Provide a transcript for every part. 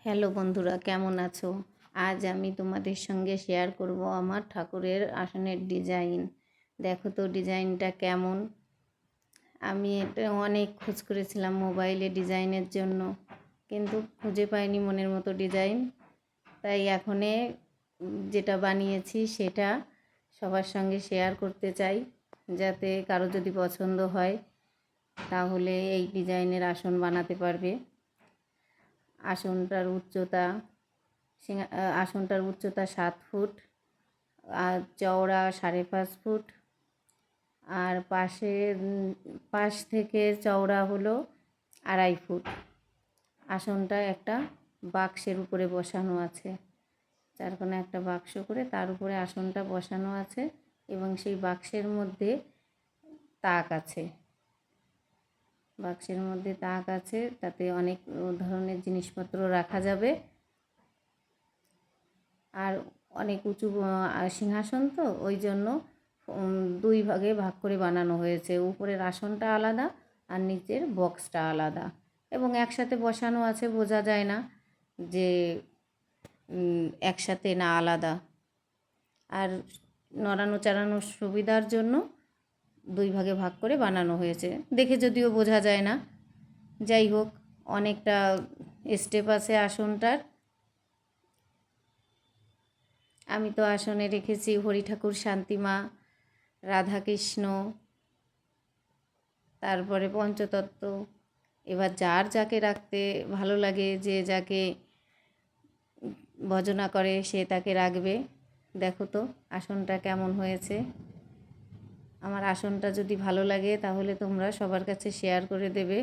Hello বন্ধুরা, কেমন আছো? আজ আমি তোমাদের সঙ্গে শেয়ার করব আমার ঠাকুরের আসনের ডিজাইন। দেখো তো ডিজাইনটা কেমন। আমি এটা অনেক খোঁজ করেছিলাম মোবাইলে ডিজাইনের জন্য, কিন্তু খুঁজে পাইনি মনের মতো ডিজাইন। তাই এখনে যেটা বানিয়েছি সেটা সবার সঙ্গে শেয়ার করতে চাই, যাতে কারো যদি পছন্দ হয় তাহলে এই ডিজাইনের আসন বানাতে পারবে। আসনটার উচ্চতা আসনটার উচ্চতা 7 ফুট আর চওড়া 5.5 ফুট, আর পাশ থেকে চওড়া হলো 2.5 ফুট। আসনটা একটা বাক্সের উপরে বসানো আছে, চারকোনা একটা বাক্স করে তার উপরে আসনটা বসানো আছে, এবং সেই বাক্সের মধ্যে তাক আছে। বাক্সের মধ্যে তাক আছে, তাতে অনেক ধরনের জিনিসপত্র রাখা যাবে। আর অনেক উঁচু সিংহাসন, তো ওই জন্য 2 ভাগে ভাগ করে বানানো হয়েছে। উপরের আসনটা আলাদা আর নিচের বক্সটা আলাদা, এবং একসাথে বসানো আছে, বোঝা যায় না যে একসাথে না আলাদা। আর নড়ানো চাড়ানোর সুবিধার জন্য 2 ভাগে ভাগ করে বানানো হয়েছে, দেখে যদিও বোঝা যায় না। যাই হোক, অনেকটা স্টেপ আছে আসনটার। আমি তো আসনে রেখেছি হরি ঠাকুর, শান্তিমা, রাধাকৃষ্ণ, তারপরে পঞ্চতত্ত্ব। এবার যার যাকে রাখতে ভালো লাগে, যে যাকে ভজনা করে সে তাকে রাখবে। দেখো তো আসনটা কেমন হয়েছে। আমার আসনটা যদি ভালো লাগে তাহলে তোমরা সবার কাছে শেয়ার করে দেবে।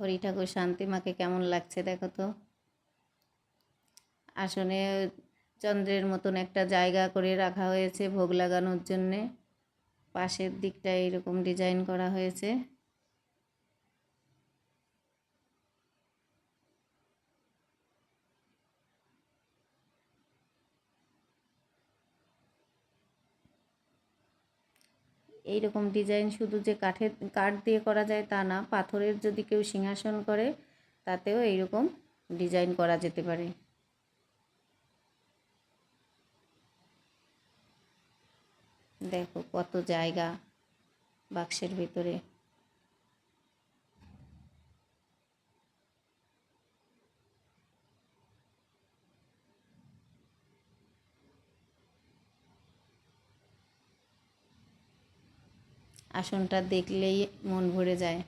হরি ঠাকুর, শান্তিমাকে কেমন লাগছে দেখো তো। আসনে চন্দ্রের মতন একটা জায়গা করে রাখা হয়েছে ভোগ লাগানোর জন্যে। পাশের দিকটা এরকম ডিজাইন করা হয়েছে। এইরকম ডিজাইন শুধু যে কাঠ দিয়ে করা যায় তা না, পাথরের যদি কেউ সিংহাসন করে তাতেও এইরকম ডিজাইন করা যেতে পারে। দেখো কত জায়গা বাক্সের ভিতরে। আসনটা দেখলেই মন ভরে যায়।